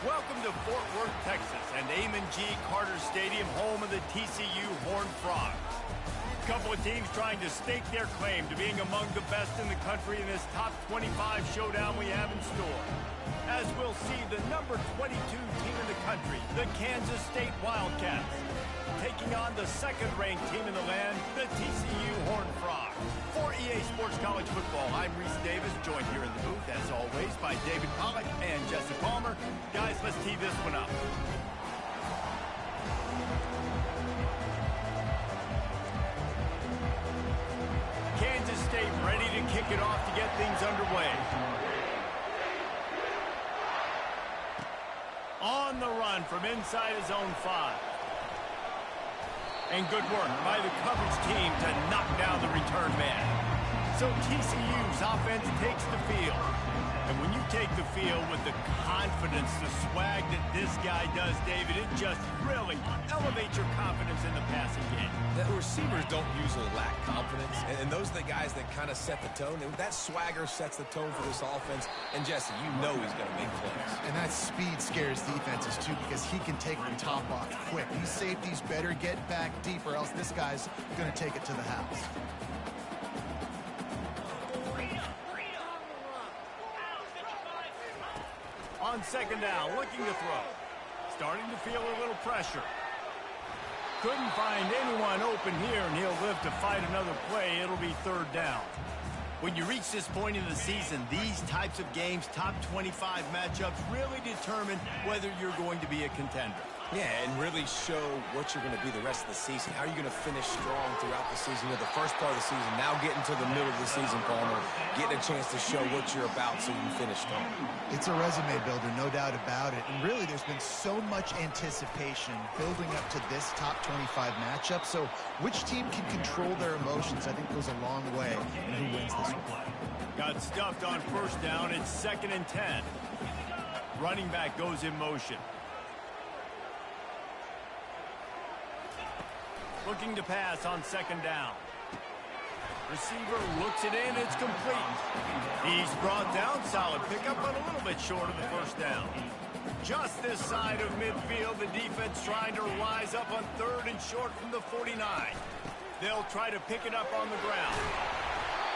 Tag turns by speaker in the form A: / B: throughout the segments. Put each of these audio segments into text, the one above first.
A: Welcome to Fort Worth, Texas, and Amon G. Carter Stadium, home of the TCU Horned Frogs. A couple of teams trying to stake their claim to being among the best in the country in this top 25 showdown we have in store. As we'll see, the number 22 team in the country, the Kansas State Wildcats, taking on the second-ranked team in the land, the TCU Horned Frogs. For EA Sports College Football, I'm Reese Davis, joined here in the booth, as always, by David Pollack and Jesse Palmer. Guys, let's tee this one up. Kansas State ready to kick it off to get things underway. On the run from inside his own 5. And good work by the coverage team to knock down the return man. So TCU's offense takes the field. And when you take the field with the confidence, the swag that this guy does, David, it just really elevates your confidence in the passing game.
B: The receivers don't usually lack confidence, and those are the guys that kind of set the tone. And that swagger sets the tone for this offense. And Jesse, you know he's going to make plays.
C: And that speed scares defenses too, because he can take the top off quick. These safeties better get back deep, or else this guy's going to take it to the house.
A: On second down, looking to throw. Starting to feel a little pressure. Couldn't find anyone open here, and he'll live to fight another play. It'll be third down. When you reach this point in the season, these types of games, top 25 matchups, really determine whether you're going to be a contender.
B: Yeah, and really show what you're going to be the rest of the season. How are you going to finish strong throughout the season? The first part of the season, now getting to the middle of the season, Palmer, getting a chance to show what you're about so you can finish strong.
C: It's a resume builder, no doubt about it. And really, there's been so much anticipation building up to this top 25 matchup. So which team can control their emotions, I think, goes a long way in who wins this one.
A: Got stuffed on first down. It's 2nd and 10. Running back goes in motion. Looking to pass on second down. Receiver looks it in. It's complete. He's brought down. Solid pickup, but a little bit short of the first down. Just this side of midfield, the defense trying to rise up on 3rd and short from the 49. They'll try to pick it up on the ground.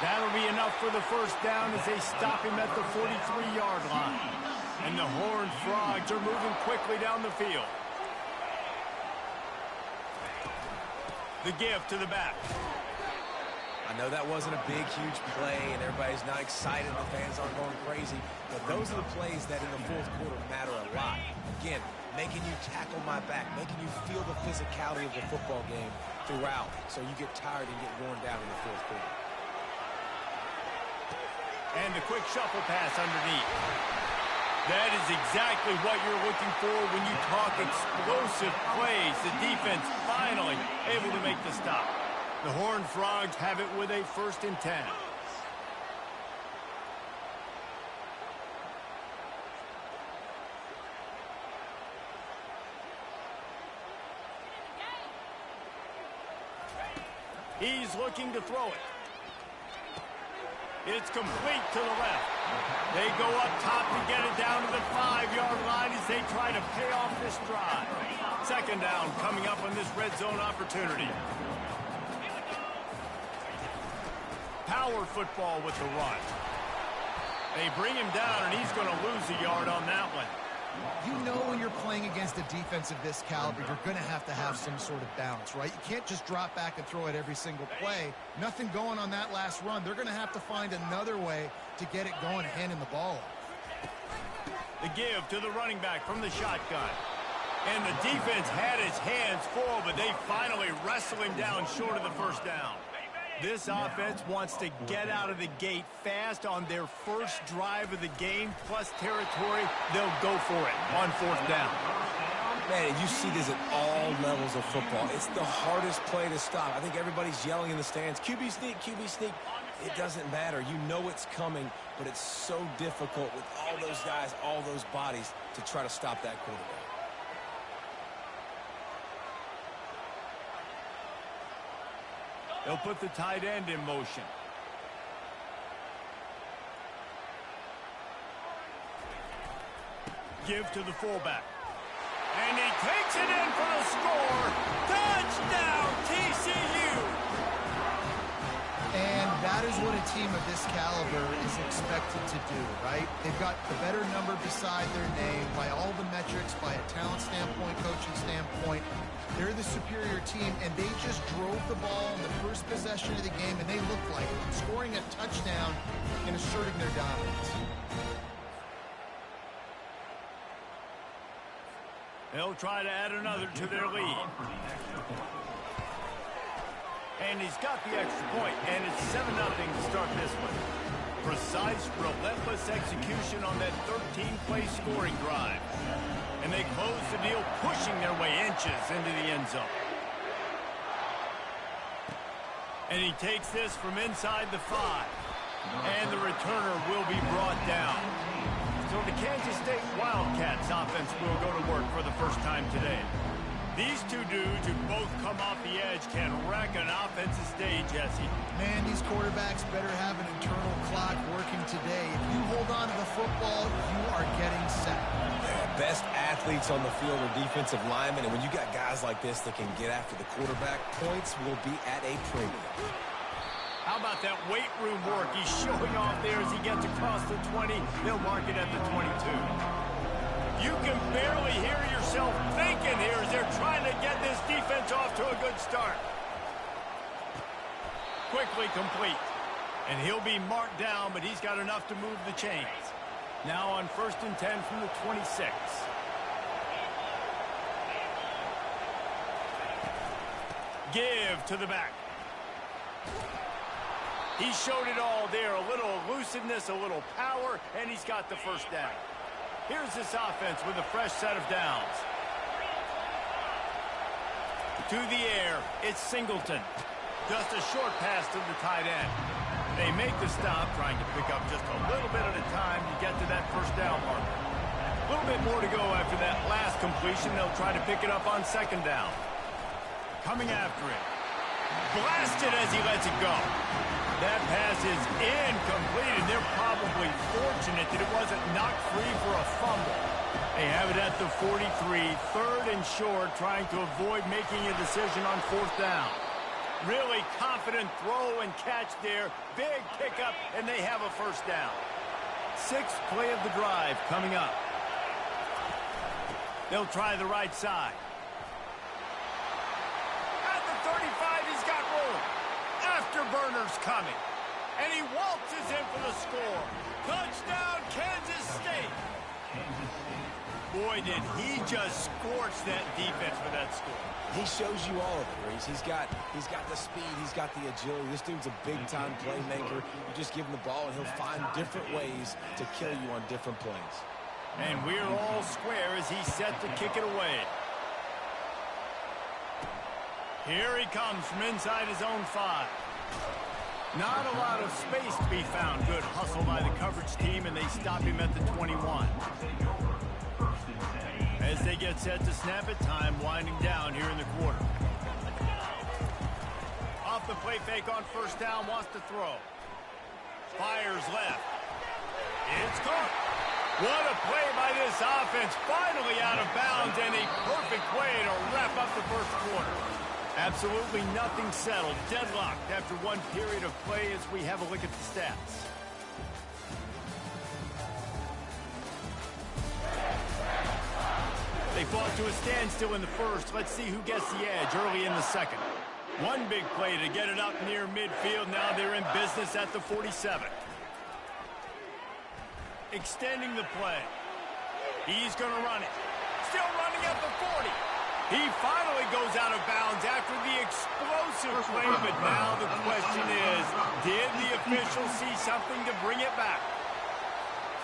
A: That'll be enough for the first down as they stop him at the 43-yard line. And the Horned Frogs are moving quickly down the field. The give to the back.
B: I know that wasn't a big, huge play, and everybody's not excited. The fans aren't going crazy. But those are the plays that in the fourth quarter matter a lot. Again, making you tackle my back, making you feel the physicality of the football game throughout, so you get tired and get worn down in the fourth quarter.
A: And the quick shuffle pass underneath. That is exactly what you're looking for when you talk explosive plays. The defense finally able to make the stop. The Horned Frogs have it with a 1st and 10. He's looking to throw it. It's complete to the left. They go up top to get it down to the 5-yard line as they try to pay off this drive. Second down coming up on this red zone opportunity. Power football with the run. They bring him down, and he's going to lose a yard on that one.
C: You know when you're playing against a defense of this caliber, you're going to have some sort of balance, right? You can't just drop back and throw it every single play. Nothing going on that last run. They're going to have to find another way to get it going and handing the ball off.
A: The give to the running back from the shotgun. And the defense had his hands full, but they finally wrestle him down short of the first down. This offense wants to get out of the gate fast on their first drive of the game, plus territory. They'll go for it on 4th down.
B: Man, you see this at all levels of football. It's the hardest play to stop. I think everybody's yelling in the stands, QB sneak, QB sneak. It doesn't matter. You know it's coming, but it's so difficult with all those guys, all those bodies, to try to stop that quarterback.
A: They'll put the tight end in motion. Give to the fullback. And he takes it in for the score. Touchdown, TCU!
C: And that is what a team of this caliber is expected to do, right? They've got the better number beside their name by all the metrics, by a talent standpoint, coaching standpoint. They're the superior team, and they just drove the ball on the first possession of the game, and they looked like it, scoring a touchdown and asserting their dominance.
A: They'll try to add another to their lead. And he's got the extra point, and it's 7-0 to start this one. Precise, relentless execution on that 13-play scoring drive. And they close the deal, pushing their way inches into the end zone. And he takes this from inside the 5. And the returner will be brought down. So the Kansas State Wildcats offense will go to work for the first time today. These two dudes who both come off the edge can wreck an offensive stage, Jesse.
C: Man, these quarterbacks better have an internal clock working today. If you hold on to the football, you are getting set.
B: Yeah, best athletes on the field are defensive linemen, and when you got guys like this that can get after the quarterback, points will be at a premium.
A: How about that weight room work? He's showing off there as he gets across the 20. They'll mark it at the 22. You can barely hear yourself thinking here as they're trying to get this defense off to a good start. Quickly complete. And he'll be marked down, but he's got enough to move the chains. Now on 1st and 10 from the 26. Give to the back. He showed it all there. A little elusiveness, a little power, and he's got the first down. Here's this offense with a fresh set of downs. To the air, it's Singleton. Just a short pass to the tight end. They make the stop, trying to pick up just a little bit at a time to get to that first down marker. A little bit more to go after that last completion. They'll try to pick it up on 2nd down. Coming after it. Blasted as he lets it go. That pass is incomplete, and they're probably fortunate that it wasn't knocked free for a fumble. They have it at the 43, 3rd and short, trying to avoid making a decision on 4th down. Really confident throw and catch there. Big pickup, and they have a first down. 6th play of the drive coming up. They'll try the right side. At the 35, he's got room. Afterburners coming. And he waltzes in for the score. Touchdown, Kansas State. Boy, did he just scorch that defense for that score.
B: He shows you all of it, Reese. He's got the speed, he's got the agility. This dude's a big-time playmaker. You just give him the ball, and he'll find different ways to kill you on different plays.
A: And we're all square as he's set to kick it away. Here he comes from inside his own 5. Not a lot of space to be found. Good hustle by the coverage team, and they stop him at the 21. As they get set to snap it, time winding down here in the quarter. Off the play fake on 1st down, wants to throw. Fires left. It's caught. What a play by this offense. Finally out of bounds, and a perfect way to wrap up the first quarter. Absolutely nothing settled. Deadlocked after one period of play as we have a look at the stats. They fought to a standstill in the first. Let's see who gets the edge early in the second. One big play to get it up near midfield. Now they're in business at the 47. Extending the play. He's going to run it. Still running at the 40. He finally goes out of bounds after the explosive play, but now the question is, did the official see something to bring it back?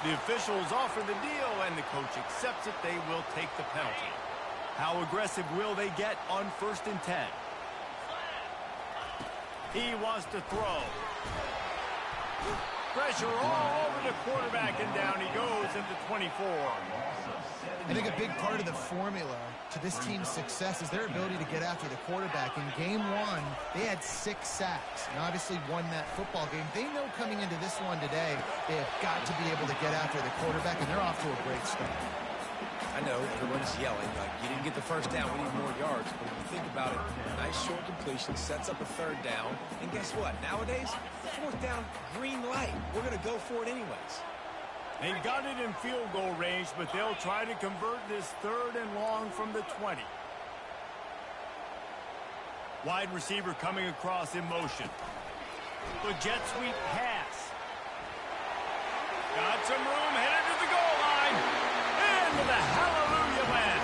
A: The officials offer the deal, and the coach accepts it. They will take the penalty. How aggressive will they get on 1st and 10? He wants to throw. Pressure all over the quarterback, and down he goes at the 24.
C: I think a big part of the formula to this team's success is their ability to get after the quarterback. In game 1, they had 6 sacks and obviously won that football game. They know coming into this one today, they have got to be able to get after the quarterback, and they're off to a great start.
B: I know everyone's yelling, like, you didn't get the first down, we need more yards. But if you think about it, nice short completion, sets up a third down. And guess what? Nowadays, fourth down, green light. We're going to go for it anyways.
A: They got it in field goal range, but they'll try to convert this 3rd and long from the 20. Wide receiver coming across in motion. The jet sweep pass. Got some room, headed to the goal line. Into the hallelujah land.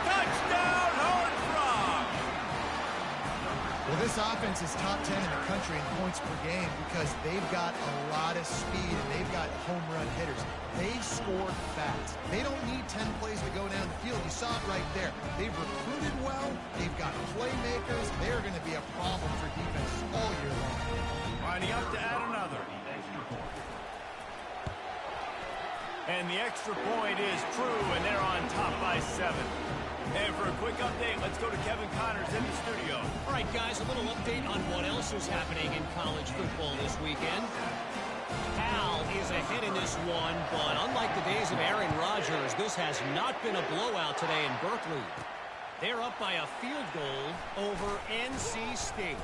A: Touchdown, Horned Frog.
C: Well, this offense is top 10 in the country in points per game because they've got a lot of speed and they've got home run hitters. They score fast. They don't need 10 plays to go down the field. You saw it right there. They've recruited well. They've got playmakers. They're going to be a problem for defenses all year long.
A: Lining up to add another. And the extra point is true, and they're on top by 7. And for a quick update, let's go to Kevin Connors in the studio.
D: All right, guys, a little update on what else is happening in college football this weekend. Cal is ahead in this one, but unlike the days of Aaron Rodgers, this has not been a blowout today in Berkeley. They're up by a field goal over NC State.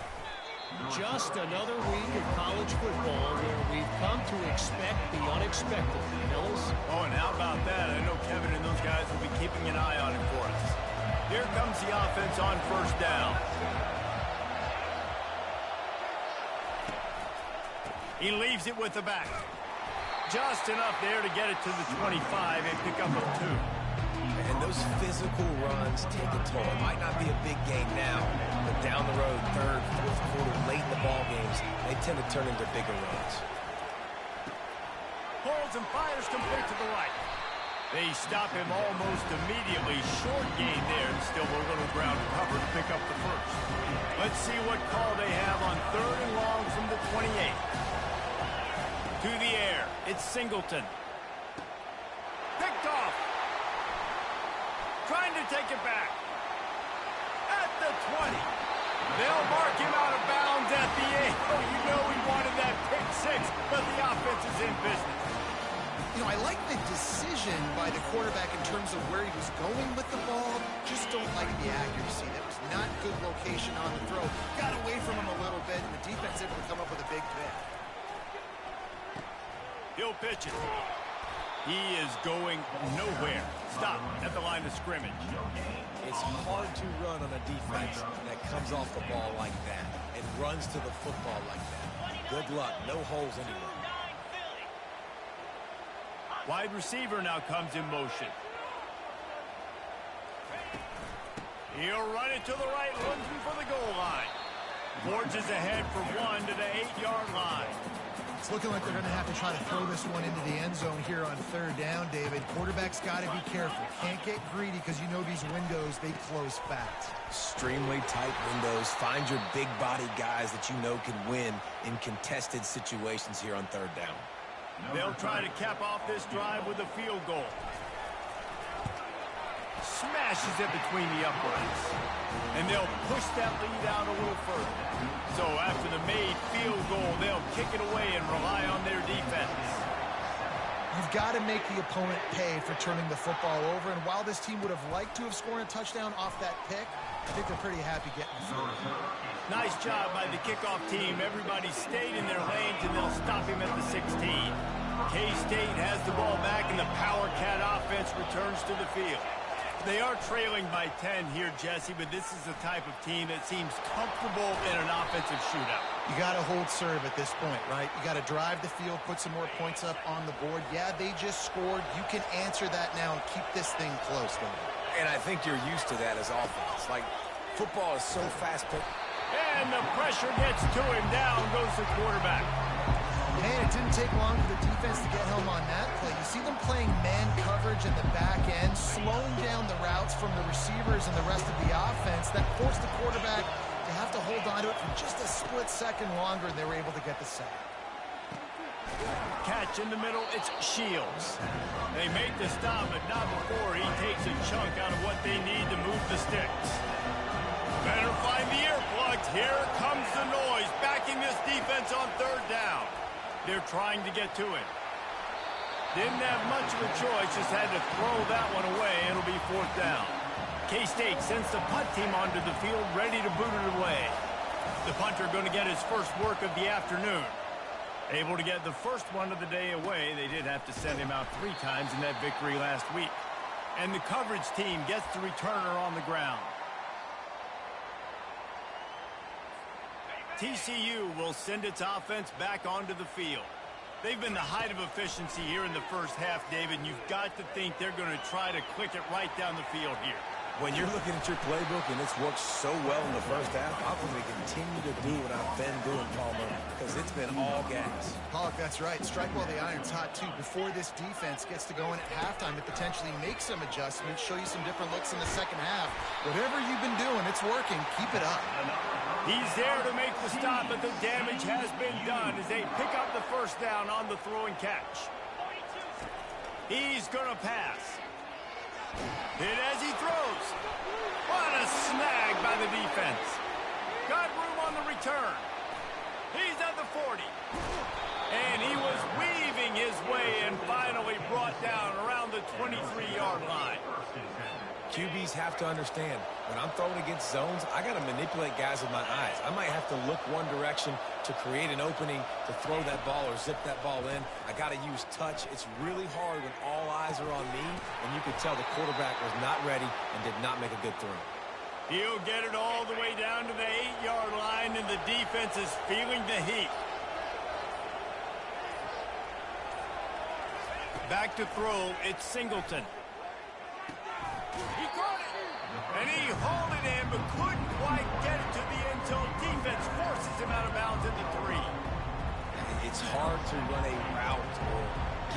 D: Just another week of college football where we've come to expect the unexpected. Fellas?
A: Oh, and how about that? I know Kevin and those guys will be keeping an eye on it for us. Here comes the offense on 1st down. He leaves it with the back. Just enough there to get it to the 25 and pick up a 2.
B: And those physical runs take a toll. It might not be a big game now, but down the road, 3rd, 4th quarter, late in the ball games, they tend to turn into bigger runs.
A: Holds and fires complete to the right. They stop him almost immediately. Short gain there, and still a little ground cover to pick up the 1st. Let's see what call they have on 3rd and long from the 28. To the air, it's Singleton. Picked off. Trying to take it back. At the 20. They'll mark him out of bounds at the 8. Oh, you know he wanted that pick 6, but the offense is in business.
C: You know, I like the decision by the quarterback in terms of where he was going with the ball. Just don't like the accuracy. That was not good location on the throw. Got away from him a little bit, and the defense able to come up with a big pick.
A: He'll pitch it. He is going nowhere. Stop at the line of scrimmage.
B: It's hard to run on a defense that comes off the ball like that and runs to the football like that. Good luck. No holes anywhere.
A: Wide receiver now comes in motion. He'll run it to the right, looking for the goal line. Forges ahead for 1 to the 8-yard line.
C: It's looking like they're going to have to try to throw this one into the end zone here on 3rd down, David. Quarterback's got to be careful. Can't get greedy because you know these windows, they close fast.
B: Extremely tight windows. Find your big body guys that you know can win in contested situations here on 3rd down.
A: They'll try to cap off this drive with a field goal. Smashes it between the uprights. And they'll push that lead out a little further. So after the made field goal, they'll kick it away and rely on their defense.
C: You've got to make the opponent pay for turning the football over. And while this team would have liked to have scored a touchdown off that pick, I think they're pretty happy getting the field.
A: Nice job by the kickoff team. Everybody stayed in their lanes, and they'll stop him at the 16. K-State has the ball back, and the Power Cat offense returns to the field. They are trailing by 10 here, Jesse, but this is the type of team that seems comfortable in an offensive shootout.
C: You got to hold serve at this point, right? You got to drive the field, put some more points up on the board. Yeah, they just scored. You can answer that now and keep this thing close, though.
B: And I think you're used to that as offense. Like, football is so fast-paced.
A: And the pressure gets to him. Down goes the quarterback.
C: Man, it didn't take long for the defense to get home on that play. You see them playing man coverage in the back end, slowing down the routes from the receivers and the rest of the offense. That forced the quarterback to have to hold on to it for just a split second longer, and they were able to get the sack.
A: Catch in the middle, it's Shields. They make the stop, but not before he takes a chunk out of what they need to move the sticks. Better find the earplugs. Here comes the noise, backing this defense on 3rd down. They're trying to get to it. Didn't have much of a choice, just had to throw that one away. It'll be 4th down. K-State sends the punt team onto the field, ready to boot it away. The punter going to get his first work of the afternoon. Able to get the first one of the day away. They did have to send him out 3 times in that victory last week. And the coverage team gets the returner on the ground. TCU will send its offense back onto the field. They've been the height of efficiency here in the first half, David. You've got to think they're going to try to click it right down the field here.
B: When you're looking at your playbook and it's worked so well in the first half, I'm going to continue to do what I've been doing, Palmer, because it's been all gas.
C: Pollock, that's right. Strike while the iron's hot, too. Before this defense gets to go in at halftime to potentially make some adjustments, show you some different looks in the second half. Whatever you've been doing, it's working. Keep it up.
A: He's there to make the stop, but the damage has been done as they pick up the first down on the throw and catch. He's going to pass. Hit as he throws. What a snag by the defense. Got room on the return. He's at the 40. And he was weaving his way and finally brought down around the 23-yard line.
B: QBs have to understand, when I'm throwing against zones, I got to manipulate guys with my eyes. I might have to look one direction to create an opening to throw that ball or zip that ball in. I got to use touch. It's really hard when all eyes are on me, and you can tell the quarterback was not ready and did not make a good throw.
A: He'll get it all the way down to the 8-yard line, and the defense is feeling the heat. Back to throw, it's Singleton. He caught it, and he hauled it in, but couldn't quite get it to the end zone. Defense forces him out of bounds at the 3.
B: It's hard to run a route or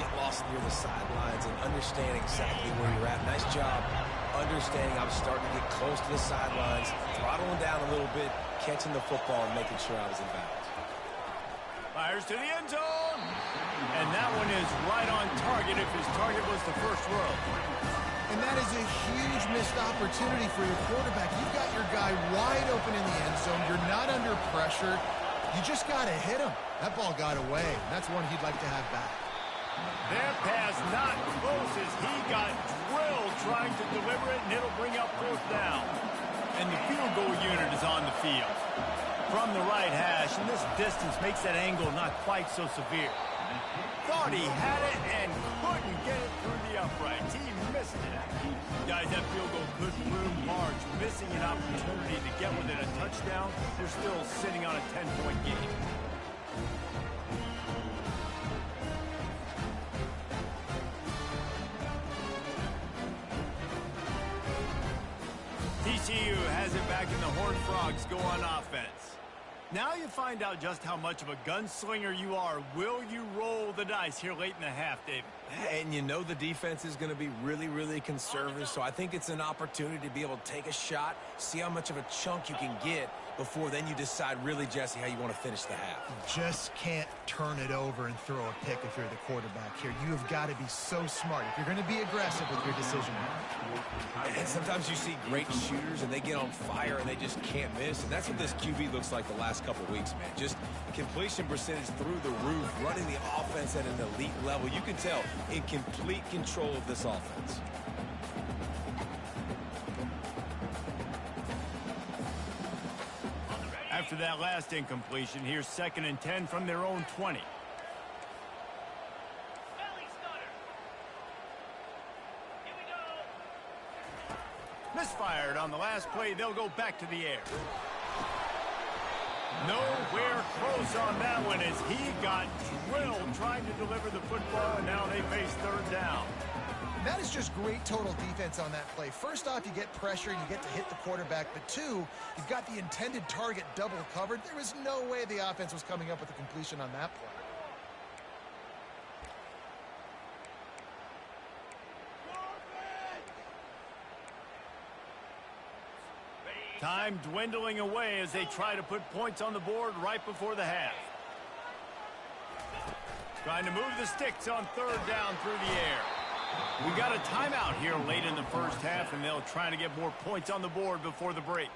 B: get lost near the sidelines and understand exactly where you're at. Nice job understanding I was starting to get close to the sidelines, throttling down a little bit, catching the football and making sure I was in bounds.
A: Fires to the end zone, and that one is right on target if his target was the first row.
C: And that is a huge missed opportunity for your quarterback. You've got your guy wide open in the end zone. You're not under pressure. You just got to hit him. That ball got away. That's one he'd like to have back.
A: Their pass not close as he got drilled trying to deliver it, and it'll bring up 4th down. And the field goal unit is on the field. From the right hash, and this distance makes that angle not quite so severe. Thought he had it and couldn't get it through the uprights. He missed it. Guys, that field goal could loom large. Missing an opportunity to get within a touchdown. They're still sitting on a 10-point game. TCU has it back in the Horned Frogs go on offense. Now you find out just how much of a gunslinger you are. Will you roll the dice here late in the half, David?
B: And you know the defense is going to be really, really conservative, so I think it's an opportunity to be able to take a shot, see how much of a chunk you can get before then you decide really, Jesse, how you want to finish the half.
C: You just can't turn it over and throw a pick if you're the quarterback here. You have got to be so smart if you're going to be aggressive with your decision.
B: And sometimes you see great shooters, and they get on fire, and they just can't miss. And that's what this QB looks like the last couple weeks, man. Just completion percentage through the roof, running the offense at an elite level. You can tell in complete control of this offense.
A: After that last incompletion, here's 2nd and 10 from their own 20. Misfired on the last play. They'll go back to the air. Nowhere close on that one as he got drilled trying to deliver the football, and now they face 3rd down.
C: That is just great total defense on that play. First off, you get pressure and you get to hit the quarterback. But 2, you've got the intended target double covered. There was no way the offense was coming up with a completion on that play.
A: Time dwindling away as they try to put points on the board right before the half. Trying to move the sticks on 3rd down through the air. We got a timeout here late in the first half, and they'll try to get more points on the board before the break.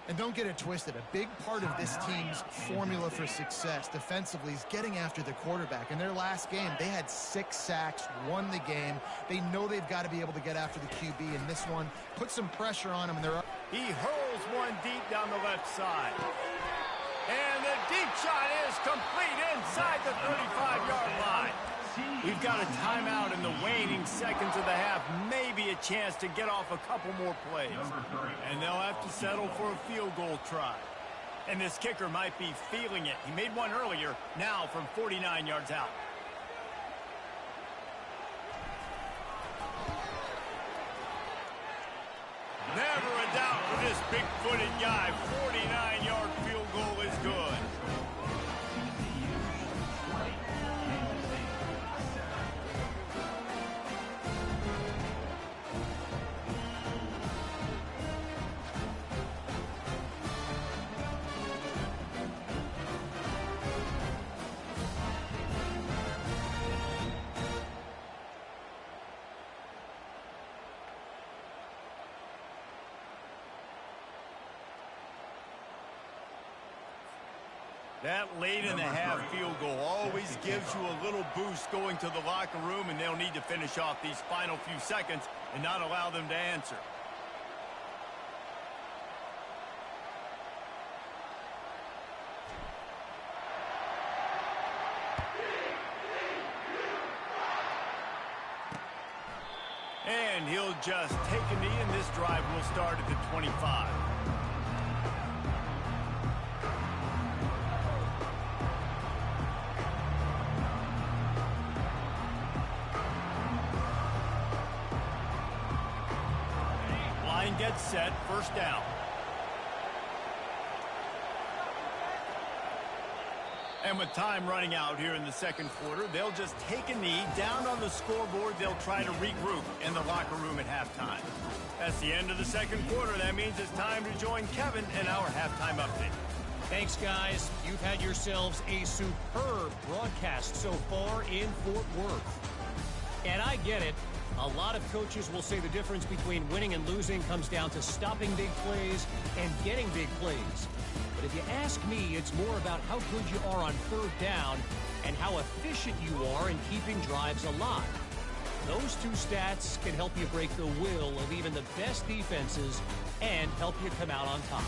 C: And don't get it twisted. A big part of this team's formula for success defensively is getting after the quarterback. In their last game, they had 6 sacks, won the game. They know they've got to be able to get after the QB, and this one put some pressure on him. And they're up.
A: He hurls one deep down the left side. And the deep shot is complete inside the 35-yard line. We've got a timeout in the waning seconds of the half. Maybe a chance to get off a couple more plays. And they'll have to settle for a field goal try. And this kicker might be feeling it. He made one earlier, now from 49 yards out. Never a doubt for this big-footed guy. 49-yard field goal is good. That late in the half field goal always gives you a little boost going to the locker room, and they'll need to finish off these final few seconds and not allow them to answer. And he'll just take a knee, and this drive will start at the 25. Gets set, first down. And with time running out here in the second quarter, they'll just take a knee. Down on the scoreboard, they'll try to regroup in the locker room at halftime. That's the end of the second quarter. That means it's time to join Kevin in our halftime update.
D: Thanks, guys. You've had yourselves a superb broadcast so far in Fort Worth. And I get it. A lot of coaches will say the difference between winning and losing comes down to stopping big plays and getting big plays. But if you ask me, it's more about how good you are on third down and how efficient you are in keeping drives alive. Those two stats can help you break the will of even the best defenses and help you come out on top.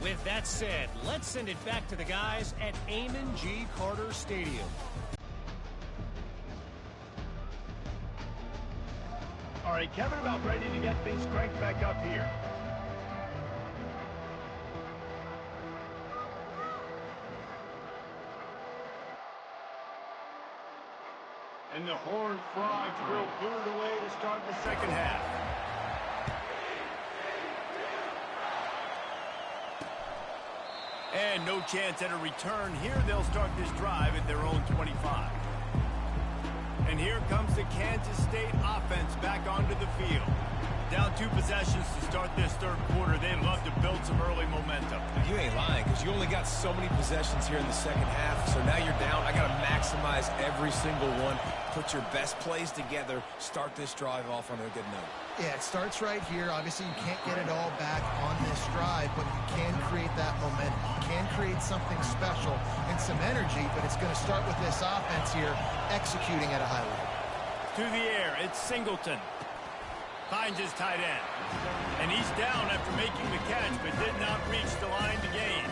D: With that said, let's send it back to the guys at Amon G. Carter Stadium.
A: All right, Kevin, about ready to get things cranked back up here. And the Horned Frogs will boot it away to start the second half. And no chance at a return here. They'll start this drive at their own 25. And here comes the Kansas State offense back onto the field. Down 2 possessions to start this third quarter. They'd love to build some early momentum.
B: You ain't lying, because you only got so many possessions here in the second half. So now you're down. I got to maximize every single one. Put your best plays together. Start this drive off on a good note.
C: Yeah, it starts right here. Obviously, you can't get it all back on this drive, but you can create that momentum. You can create something special and some energy, but it's going to start with this offense here executing at a high level.
A: To the air, it's Singleton. Finds his tight end. And he's down after making the catch, but did not reach the line to gain.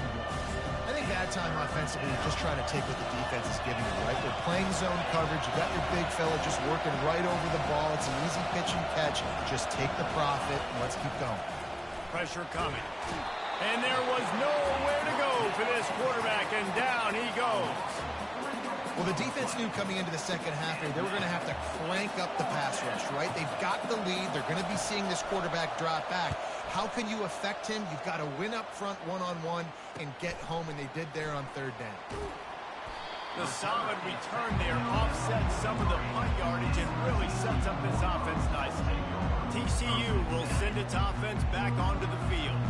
C: I think that time offensively, you're just trying to take what the defense is giving you, right? They're playing zone coverage. You got your big fella just working right over the ball. It's an easy pitch and catch. Just take the profit, and let's keep going.
A: Pressure coming. And there was nowhere to go for this quarterback, and down he goes.
C: Well, the defense knew coming into the second half here, they were going to have to crank up the pass rush, right? They've got the lead. They're going to be seeing this quarterback drop back. How can you affect him? You've got to win up front one-on-one and get home, and they did there on third down.
A: The solid return there offsets some of the punt yardage and really sets up this offense nicely. TCU will send its offense back onto the field.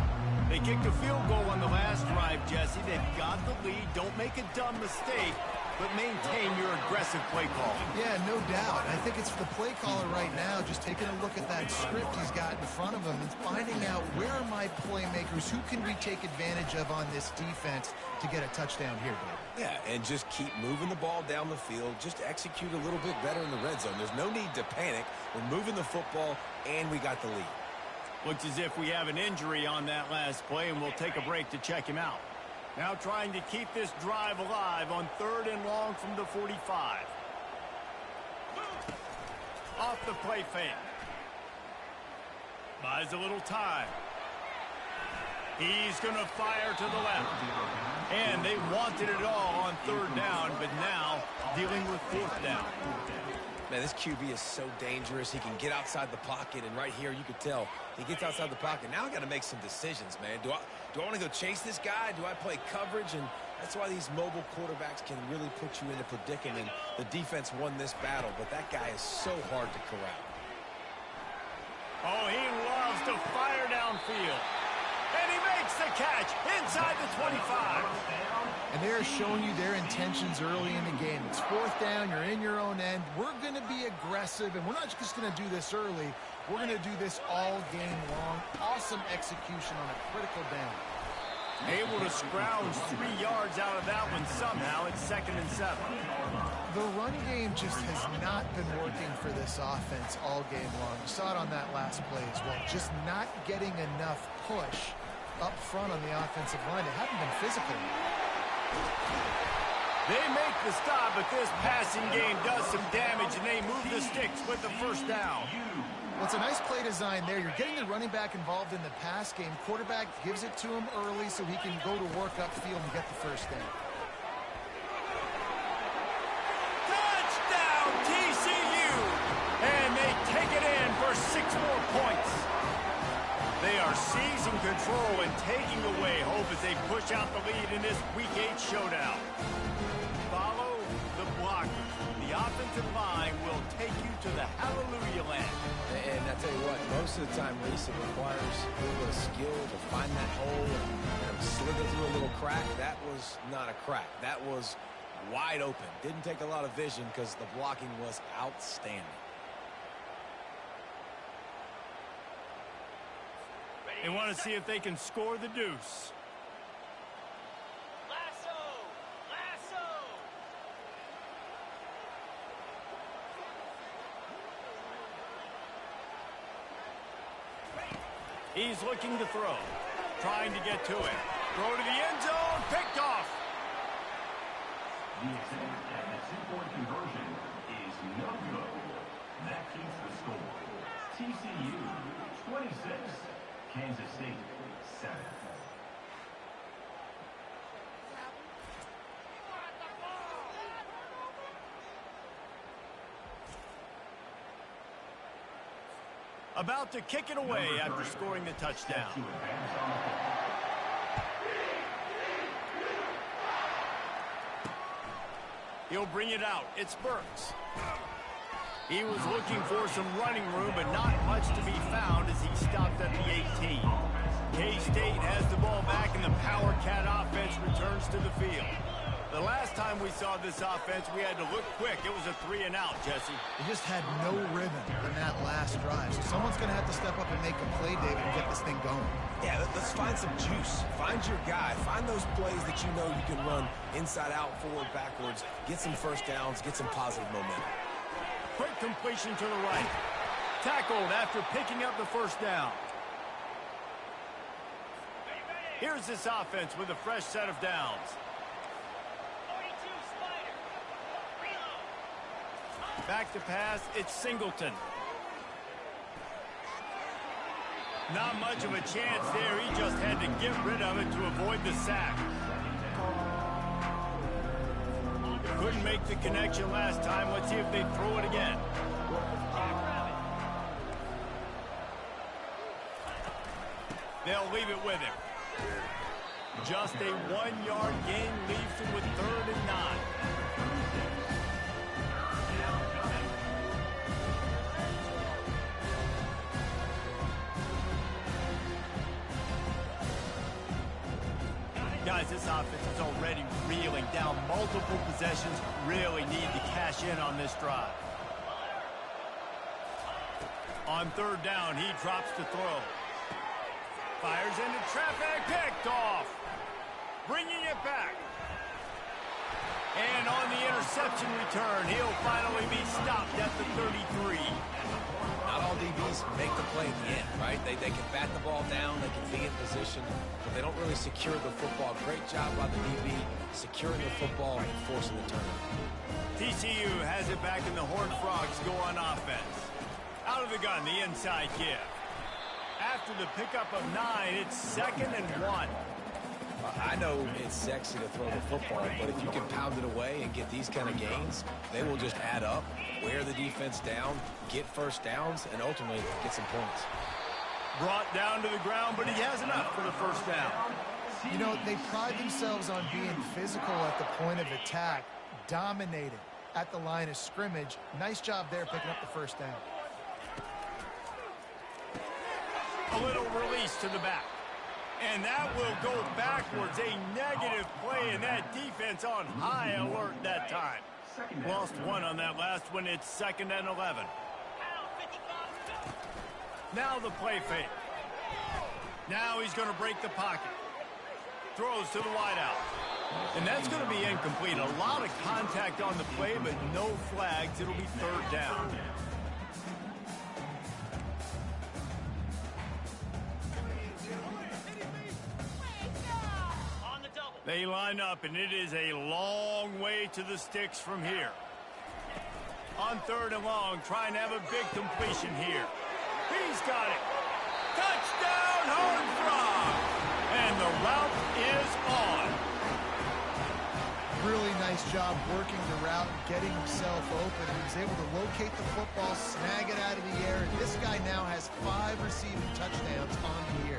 A: They kicked a field goal on the last drive, Jesse. They've got the lead. Don't make a dumb mistake. but maintain your aggressive play calling.
C: Yeah, no doubt. I think it's the play caller right now just taking a look at that script he's got in front of him and finding out where are my playmakers, who can we take advantage of on this defense to get a touchdown here, David.
B: Yeah, and just keep moving the ball down the field. Just execute a little bit better in the red zone. There's no need to panic. We're moving the football, and we got the lead.
A: Looks as if we have an injury on that last play, and we'll take a break to check him out. Now trying to keep this drive alive on 3rd and long from the 45. Off the play fake. Buys a little time. He's going to fire to the left. And they wanted it all on 3rd down, but now dealing with 4th down.
B: Man, this QB is so dangerous. He can get outside the pocket, and right here you could tell he gets outside the pocket. Now I got to make some decisions, man. Do I want to go chase this guy? Do I play coverage? And that's why these mobile quarterbacks can really put you in a predicament. The defense won this battle, but that guy is so hard to corral.
A: Oh, he loves to fire downfield. And he makes the catch inside the 25.
C: And they're showing you their intentions early in the game. It's 4th down. You're in your own end. We're going to be aggressive, and we're not just going to do this early. We're going to do this all game long. Awesome execution on a critical down.
A: Able to scrounge 3 yards out of that one somehow. It's 2nd and 7.
C: The run game just has not been working for this offense all game long. You saw it on that last play as well. Just not getting enough push up front on the offensive line. They haven't been physical.
A: They make the stop, but this passing game does some damage, and they move the sticks with the 1st down.
C: Well, it's a nice play design there. You're getting the running back involved in the pass game. Quarterback gives it to him early so he can go to work upfield and get the 1st down.
A: Touchdown, TCU! And they take it in for 6 more points. They are seizing control and taking away hope as they push out the lead in this Week 8 showdown. Follow the blockers. The offensive line will take you to the hallelujah land.
B: And I tell you what, most of the time, Reese, it requires a little bit of skill to find that hole and slither through a little crack. That was not a crack. That was wide open. Didn't take a lot of vision because the blocking was outstanding.
A: They want to see if they can score the deuce. He's looking to throw. Trying to get to it. Throw to the end zone. Picked off.
E: The attempt at the 2-point conversion is no good. That keeps the score. TCU 26. Kansas State 7.
A: About to kick it away after scoring the touchdown. He'll bring it out. It's Burks. He was looking for some running room, but not much to be found as he stopped at the 18. K-State has the ball back, and the Power Cat offense returns to the field. The last time we saw this offense, we had to look quick. It was a 3-and-out, Jesse.
C: They just had no rhythm in that last drive. So someone's going to have to step up and make a play, David, and get this thing going.
B: Yeah, let's find some juice. Find your guy. Find those plays that you know you can run inside out, forward, backwards. Get some 1st downs. Get some positive momentum.
A: Quick completion to the right. Tackled after picking up the 1st down. Here's this offense with a fresh set of downs. Back to pass, it's Singleton. Not much of a chance there. He just had to get rid of it to avoid the sack. Couldn't make the connection last time. Let's see if they throw it again. They'll leave it with him. Just a 1-yard gain leaves him with 3rd and 9. Guys, Guys, this offense is already reeling down multiple possessions. Really need to cash in on this drive. On third down, he drops to throw. Fires into traffic, picked off. Bringing it back. And on the interception return, he'll finally be stopped at the 33.
B: Not all DBs make the play at the end, right? They can bat the ball down, they can be in position, but they don't really secure the football. Great job by the DB securing the football and forcing the turnover.
A: TCU has it back, and the Horned Frogs go on offense. Out of the gun, the inside give. After the pickup of 9, it's 2nd and 1.
B: I know it's sexy to throw the football, but if you can pound it away and get these kind of gains, they will just add up, wear the defense down, get first downs, and ultimately get some points.
A: Brought down to the ground, but he has enough for the first down.
C: You know, they pride themselves on being physical at the point of attack, dominated at the line of scrimmage. Nice job there picking up the first down.
A: A little release to the back. And that will go backwards. A negative play, and that defense on high alert that time. Lost one on that last one. It's 2nd and 11. Now the play fake. Now he's going to break the pocket. Throws to the wideout. And that's going to be incomplete. A lot of contact on the play, but no flags. It'll be 3rd down. They line up, and it is a long way to the sticks from here. On 3rd and long, trying to have a big completion here. He's got it. Touchdown, Horned Frog! And the route is on.
C: Really nice job working the route and getting himself open. He was able to locate the football, snag it out of the air, and this guy now has 5 receiving touchdowns on the year.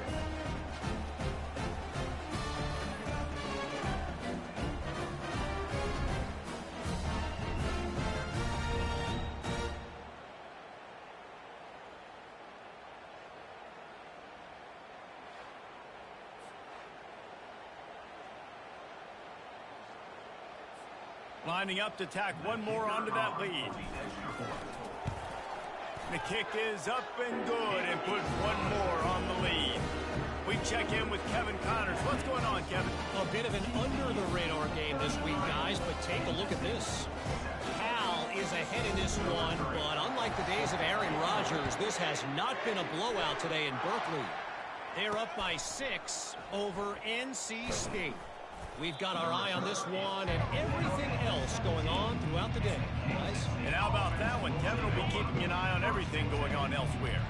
A: Lining up to tack one more onto that lead. The kick is up and good and puts one more on the lead. We check in with Kevin Connors. What's going on, Kevin?
D: A bit of an under-the-radar game this week, guys, but take a look at this. Cal is ahead in this one, but unlike the days of Aaron Rodgers, this has not been a blowout today in Berkeley. They're up by 6 over NC State. We've got our eye on this one and everything else going on throughout the day, guys.
A: And how about that one? Kevin will be keeping an eye on everything going on elsewhere.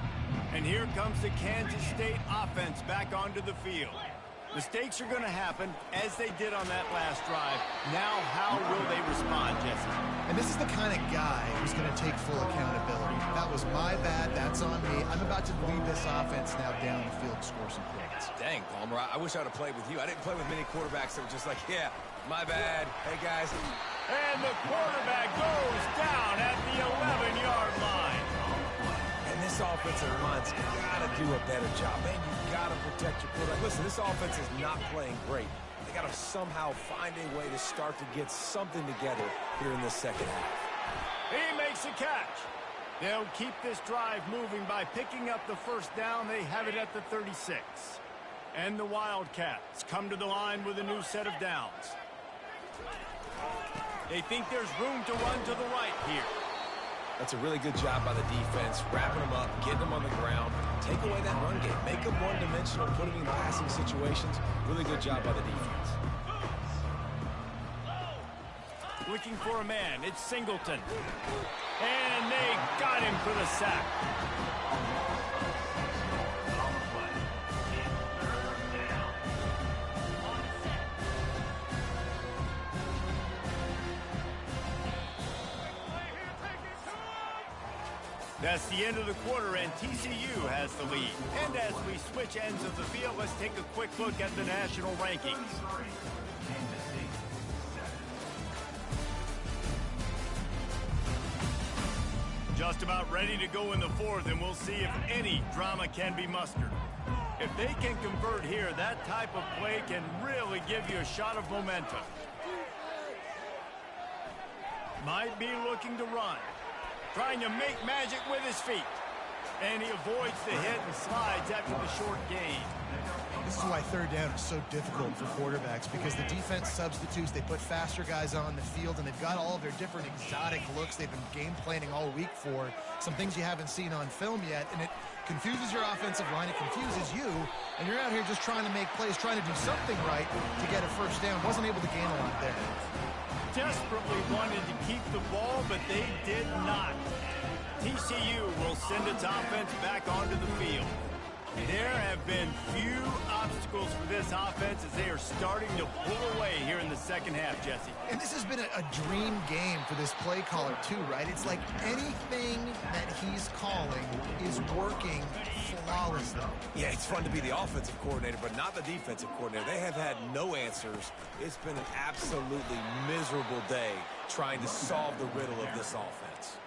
A: And here comes the Kansas State offense back onto the field. Mistakes are going to happen, as they did on that last drive. Now, how will they respond, Jesse?
C: And this is the kind of guy who's going to take full accountability. That was my bad. That's on me. I'm about to lead this offense now down the field to score some points.
B: Dang, Palmer, I wish I would have played with you. I didn't play with many quarterbacks that were just like, yeah, my bad. Hey, guys.
A: And the quarterback goes down at the 11-yard line.
B: And this offensive line's got to do a better job. Man, you got to protect your quarterback. Listen, this offense is not playing great. They got to somehow find a way to start to get something together here in this second half.
A: He makes a catch. They'll keep this drive moving by picking up the first down. They have it at the 36. And the Wildcats come to the line with a new set of downs. They think there's room to run to the right here.
B: That's a really good job by the defense, wrapping them up, getting them on the ground, take away that run game, make them one-dimensional, put them in passing situations. Really good job by the defense.
A: Looking for a man, it's Singleton. And they got him for the sack. That's the end of the quarter, and TCU has the lead. And as we switch ends of the field, let's take a quick look at the national rankings. Just about ready to go in the fourth, and we'll see if any drama can be mustered. If they can convert here, that type of play can really give you a shot of momentum. Might be looking to run. Trying to make magic with his feet. And he avoids the hit and slides after the short gain.
C: This is why third down is so difficult for quarterbacks, because the defense substitutes, they put faster guys on the field, and they've got all of their different exotic looks they've been game planning all week for, some things you haven't seen on film yet, and it confuses your offensive line, it confuses you, and you're out here just trying to make plays, trying to do something right to get a first down. Wasn't able to gain a lot there.
A: Desperately wanted to keep the ball, but they did not. TCU will send its offense back onto the field. There have been few obstacles for this offense as they are starting to pull away here in the second half, Jesse.
C: And this has been a dream game for this play caller too, right? It's like anything that he's calling is working flawlessly.
B: Yeah, it's fun to be the offensive coordinator, but not the defensive coordinator. They have had no answers. It's been an absolutely miserable day trying to solve the riddle of this offense.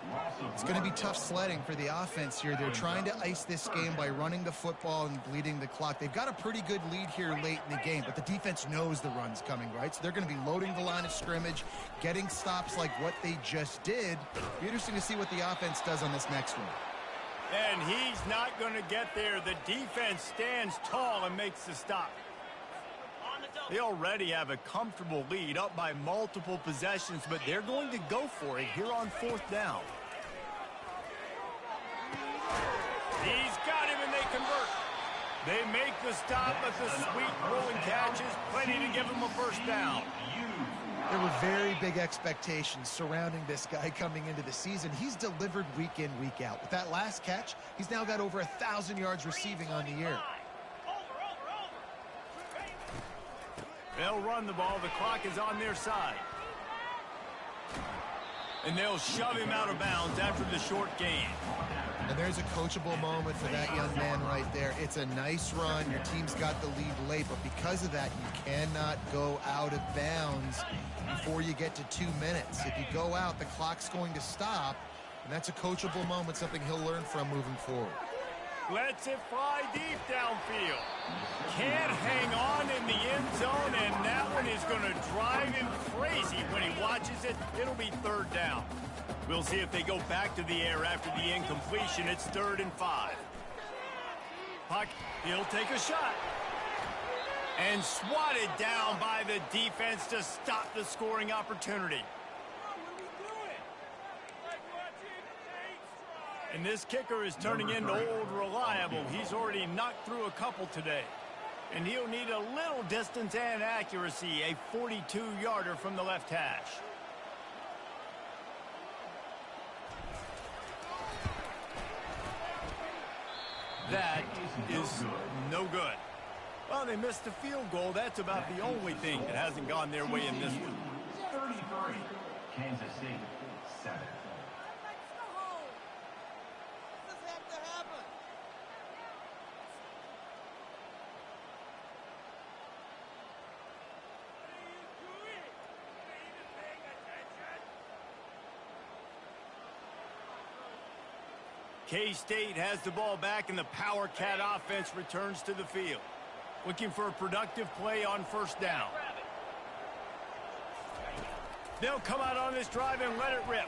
C: It's going to be tough sledding for the offense here. They're trying to ice this game by running the football and bleeding the clock. They've got a pretty good lead here late in the game, but the defense knows the run's coming, right? So they're going to be loading the line of scrimmage, getting stops like what they just did. Be interesting to see what the offense does on this next one.
A: And he's not going to get there. The defense stands tall and makes the stop. They already have a comfortable lead, up by multiple possessions, but they're going to go for it here on fourth down. He's got him, and they convert. They make the stop, but the sweet rolling catch is plenty to give him a first down.
C: There were very big expectations surrounding this guy coming into the season. He's delivered week in, week out. With that last catch, he's now got over 1,000 yards receiving on the year.
A: They'll run the ball. The clock is on their side. And they'll shove him out of bounds after the short gain.
C: And there's a coachable moment for that young man right there. It's a nice run. Your team's got the lead late, but because of that, you cannot go out of bounds before you get to 2 minutes. If you go out, the clock's going to stop, and that's a coachable moment, something he'll learn from moving forward.
A: Lets it fly deep downfield. Can't hang on in the end zone, and that one is going to drive him crazy when he watches it. It'll be third down. We'll see if they go back to the air after the incompletion. It's 3rd and 5. Puck, he'll take a shot. And swatted down by the defense to stop the scoring opportunity. And this kicker is turning into old reliable. He's already knocked through a couple today. And he'll need a little distance and accuracy, a 42-yarder from the left hash. That is no good. Well, they missed the field goal. That's about the only thing that hasn't gone their way in this one.
E: 33, Kansas State, 7.
A: K-State has the ball back, and the Power Cat offense returns to the field. Looking for a productive play on first down. They'll come out on this drive and let it rip.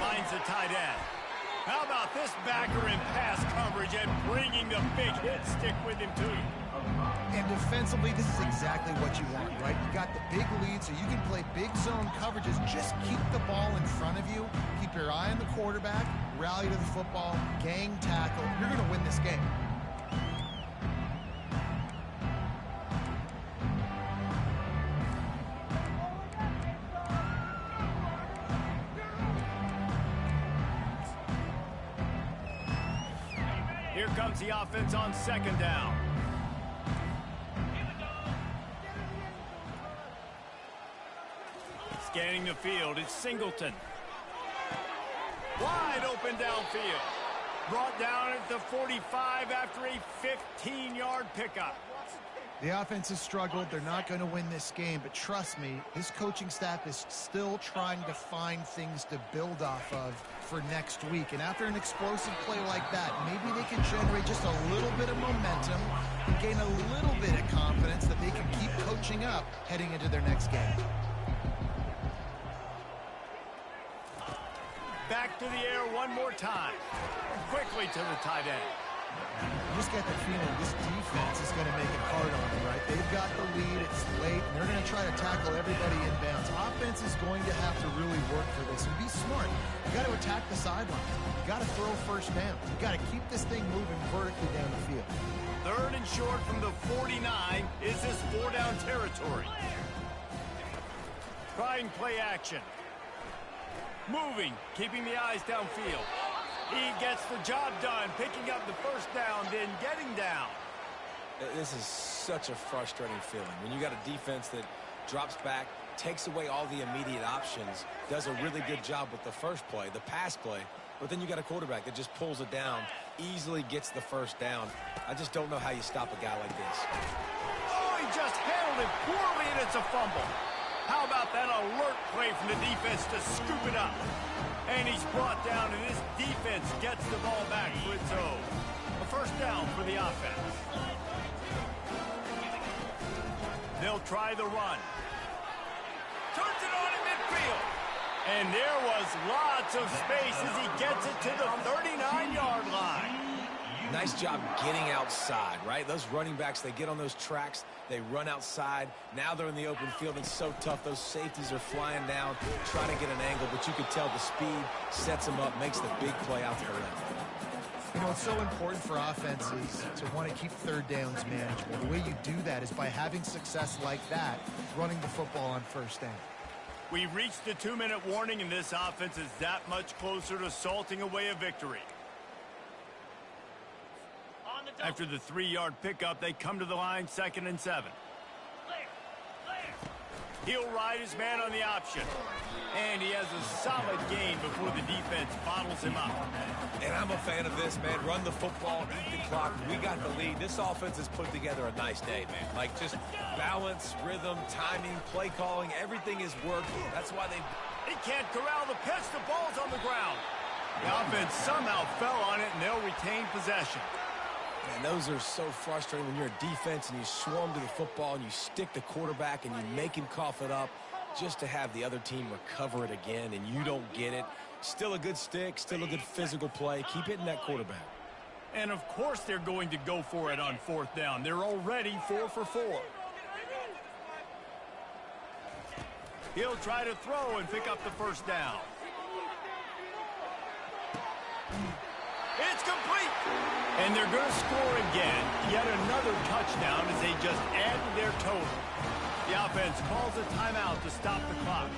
A: Finds the tight end. How about this backer in pass coverage and bringing the big hit stick with him to you?
C: And defensively, this is exactly what you want, right? You got the big lead, so you can play big zone coverages. Just keep the ball in front of you. Keep your eye on the quarterback. Rally to the football. Gang tackle. You're going to win this game.
A: Here comes the offense on second down. Scanning the field, it's Singleton. Wide open downfield. Brought down at the 45 after a 15-yard pickup.
C: The offense has struggled. They're not going to win this game, but trust me, this coaching staff is still trying to find things to build off of for next week. And after an explosive play like that, maybe they can generate just a little bit of momentum and gain a little bit of confidence that they can keep coaching up heading into their next game.
A: Back to the air one more time. Quickly to the tight end.
C: You just get the feeling this defense is going to make it hard on them, right? They've got the lead. It's late, and they're going to try to tackle everybody in bounds. Offense is going to have to really work for this and be smart. You got to attack the sidelines. You got to throw first down. You got to keep this thing moving vertically down the field.
A: 3rd and short from the 49. Is this 4-down territory? Trying play action. Moving, keeping the eyes downfield. He gets the job done, picking up the first down, then getting down.
B: This is such a frustrating feeling. When you got a defense that drops back, takes away all the immediate options, does a really good job with the first play, the pass play, but then you got a quarterback that just pulls it down, easily gets the first down. I just don't know how you stop a guy like this.
A: Oh, he just handled it poorly, and it's a fumble. How about that alert play from the defense to scoop it up? And he's brought down, and this defense gets the ball back for its own. A first down for the offense. They'll try the run. Turns it on in midfield. And there was lots of space as he gets it to the 39-yard line.
B: Nice job getting outside, right? Those running backs, they get on those tracks, they run outside. Now they're in the open field. It's so tough. Those safeties are flying down, trying to get an angle, but you can tell the speed sets them up, makes the big play out to the left.
C: You know, it's so important for offenses to want to keep 3rd downs manageable. The way you do that is by having success like that, running the football on first down.
A: We reached the 2-minute warning, and this offense is that much closer to salting away a victory. After the 3-yard pickup, they come to the line, 2nd and 7. He'll ride his man on the option. And he has a solid gain before the defense bottles him up.
B: And I'm a fan of this, man. Run the football, eat the clock. We got the lead. This offense has put together a nice day, man. Like, just balance, rhythm, timing, play calling, everything is working. That's why
A: He can't corral the pitch. The ball's on the ground. The offense somehow fell on it, and they'll retain possession.
B: And those are so frustrating when you're a defense and you swarm to the football and you stick the quarterback and you make him cough it up just to have the other team recover it again and you don't get it. Still a good stick, still a good physical play. Keep hitting that quarterback.
A: And, of course, they're going to go for it on 4th down. They're already 4 for 4. He'll try to throw and pick up the first down. It's complete. And they're going to score again. Yet another touchdown as they just add to their total. The offense calls a timeout to stop the clock.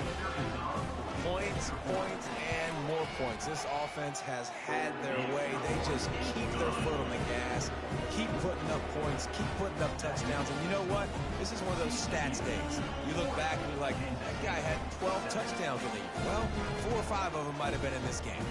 B: Points, points, and more points. This offense has had their way. They just keep their foot on the gas, keep putting up points, keep putting up touchdowns. And you know what? This is one of those stats days. You look back and you're like, that guy had 12 touchdowns in the year. Well, 4 or 5 of them might have been in this game.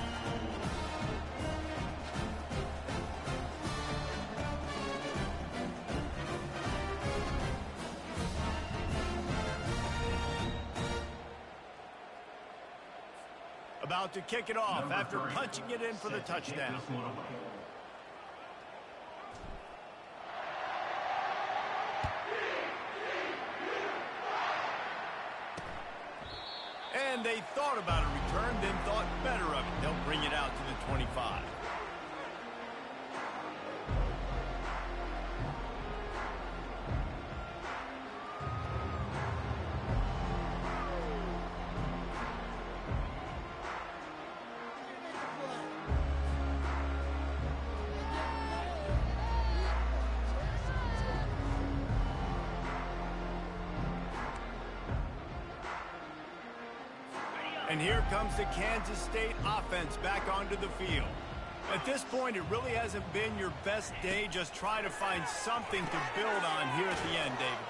A: About to kick it off after punching it in for the touchdown. And they thought about a return, then thought better of it. They'll bring it out to the 25. And here comes the Kansas State offense back onto the field. At this point, it really hasn't been your best day. Just try to find something to build on here at the end, David.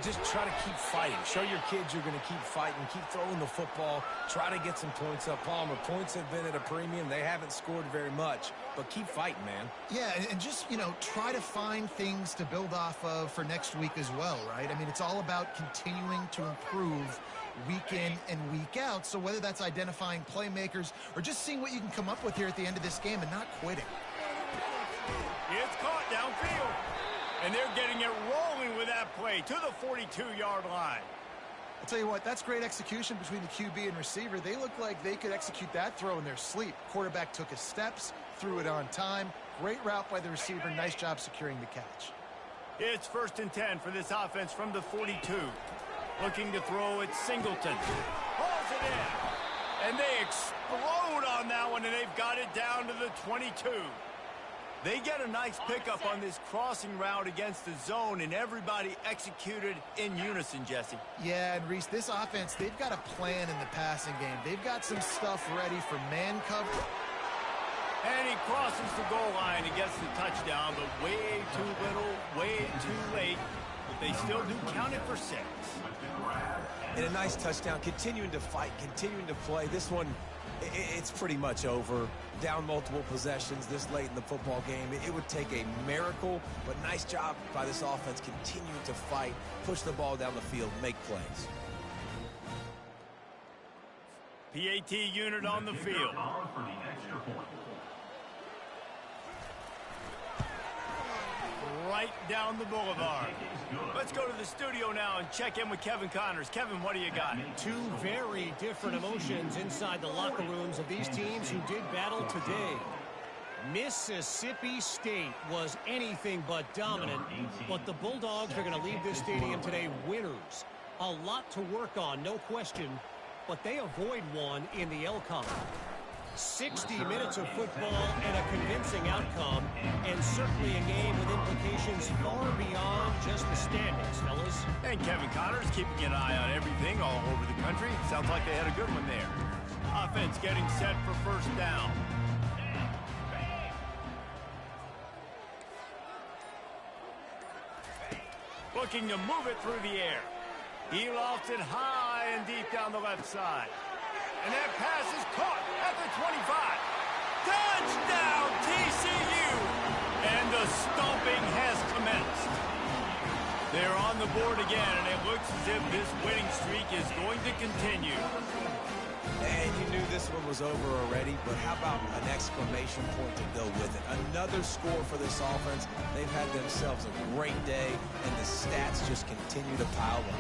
B: Just try to keep fighting. Show your kids you're going to keep fighting. Keep throwing the football. Try to get some points up. Palmer, points have been at a premium. They haven't scored very much, but keep fighting, man.
C: Yeah, and just, try to find things to build off of for next week as well, right? I mean, it's all about continuing to improve week in and week out. So whether that's identifying playmakers or just seeing what you can come up with here at the end of this game and not quitting.
A: It's caught downfield. And they're getting it rolling with that play to the 42-yard line.
C: I'll tell you what, that's great execution between the QB and receiver. They look like they could execute that throw in their sleep. Quarterback took his steps, threw it on time. Great route by the receiver. Nice job securing the catch.
A: It's 1st and 10 for this offense from the 42. Looking to throw it Singleton. Hauls it in. And they explode on that one, and they've got it down to the 22. They get a nice pickup on this crossing route against the zone, and everybody executed in unison, Jesse.
C: Yeah, and Reese, this offense, they've got a plan in the passing game. They've got some stuff ready for man cover.
A: And he crosses the goal line and gets the touchdown, but way too little, way too late. But they still do count it for 6.
B: And a nice touchdown, continuing to fight, continuing to play. This one, it's pretty much over. Down multiple possessions this late in the football game. It would take a miracle, but nice job by this offense continuing to fight, push the ball down the field, make plays.
A: PAT unit on the field. Right down the boulevard. Let's go to the studio now and check in with Kevin Connors. Kevin, what do you got?
D: Two very different emotions inside the locker rooms of these teams who did battle today. Mississippi State was anything but dominant, but the Bulldogs are going to leave this stadium today winners. A lot to work on, no question, but they avoid one in the L-Con. 60 minutes of football and a convincing outcome, and certainly a game with implications far beyond just the standings, fellas.
A: And Kevin Connors keeping an eye on everything all over the country. Sounds like they had a good one there. Offense getting set for 1st down. Looking to move it through the air. He lofts it high and deep down the left side. And that pass is caught at the 25. Touchdown, TCU! And the stomping has commenced. They're on the board again, and it looks as if this winning streak is going to continue.
B: And you knew this one was over already, but how about an exclamation point to go with it? Another score for this offense. They've had themselves a great day, and the stats just continue to pile up.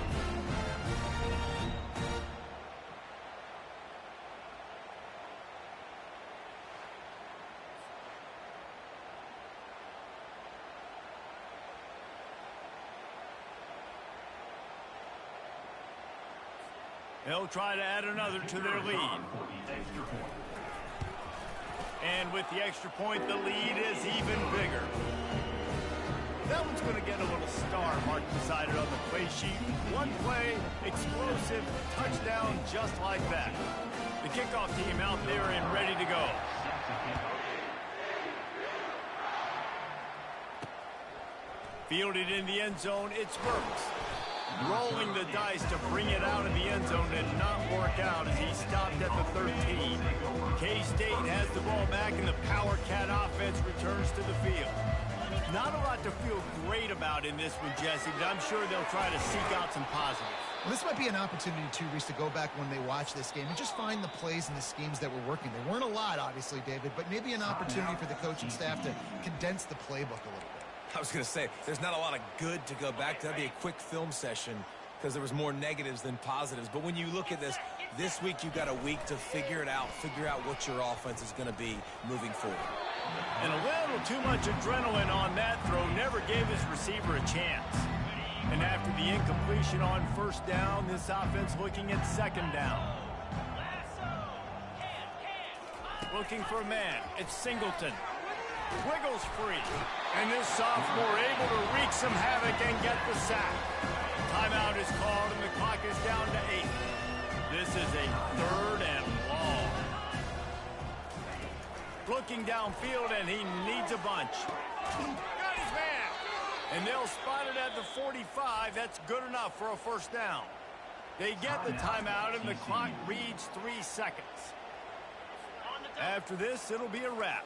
A: They'll try to add another to their lead. And with the extra point, the lead is even bigger. That one's going to get a little star marked beside it on the play sheet. One play, explosive, touchdown just like that. The kickoff team out there and ready to go. Fielded in the end zone, it's Burks. Rolling the dice to bring it out of the end zone did not work out as he stopped at the 13. K-State has the ball back and the Power Cat offense returns to the field. Not a lot to feel great about in this one, Jesse, but I'm sure they'll try to seek out some positives.
C: Well, this might be an opportunity, too, Reese, to go back when they watch this game and just find the plays and the schemes that were working. There weren't a lot, obviously, David, but maybe an opportunity for the coaching staff to condense the playbook a little bit.
B: I was going to say, there's not a lot of good to go back to. That'd be a quick film session because there was more negatives than positives. But when you look at this week you've got a week to figure it out, figure out what your offense is going to be moving forward.
A: And a little too much adrenaline on that throw never gave his receiver a chance. And after the incompletion on 1st down, this offense looking at 2nd down. Looking for a man. It's Singleton. Wiggles free. And this sophomore able to wreak some havoc and get the sack. Timeout is called and the clock is down to 8. This is a 3rd and long. Looking downfield and he needs a bunch. Got his man. And they'll spot it at the 45. That's good enough for a first down. They get the timeout, and the clock reads 3 seconds. After this, it'll be a wrap.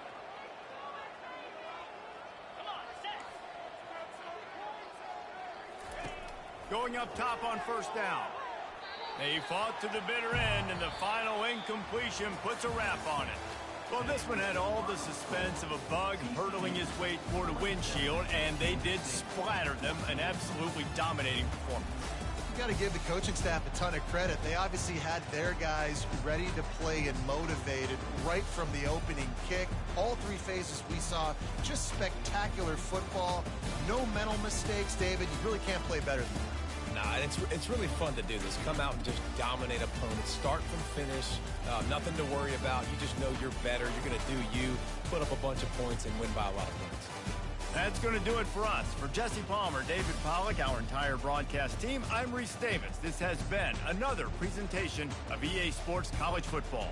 A: Going up top on first down. They fought to the bitter end, and the final incompletion puts a wrap on it. Well, this one had all the suspense of a bug hurtling his way toward a windshield, and they did splatter them. An absolutely dominating performance.
C: You got to give the coaching staff a ton of credit. They obviously had their guys ready to play and motivated right from the opening kick. All 3 phases we saw, just spectacular football. No mental mistakes, David. You really can't play better than that.
B: Nah, it's really fun to do this. Come out and just dominate opponents. Start from finish. Nothing to worry about. You just know you're better. You're going to do you, put up a bunch of points, and win by a lot of points.
A: That's going to do it for us. For Jesse Palmer, David Pollack, our entire broadcast team, I'm Reese Davis. This has been another presentation of EA Sports College Football.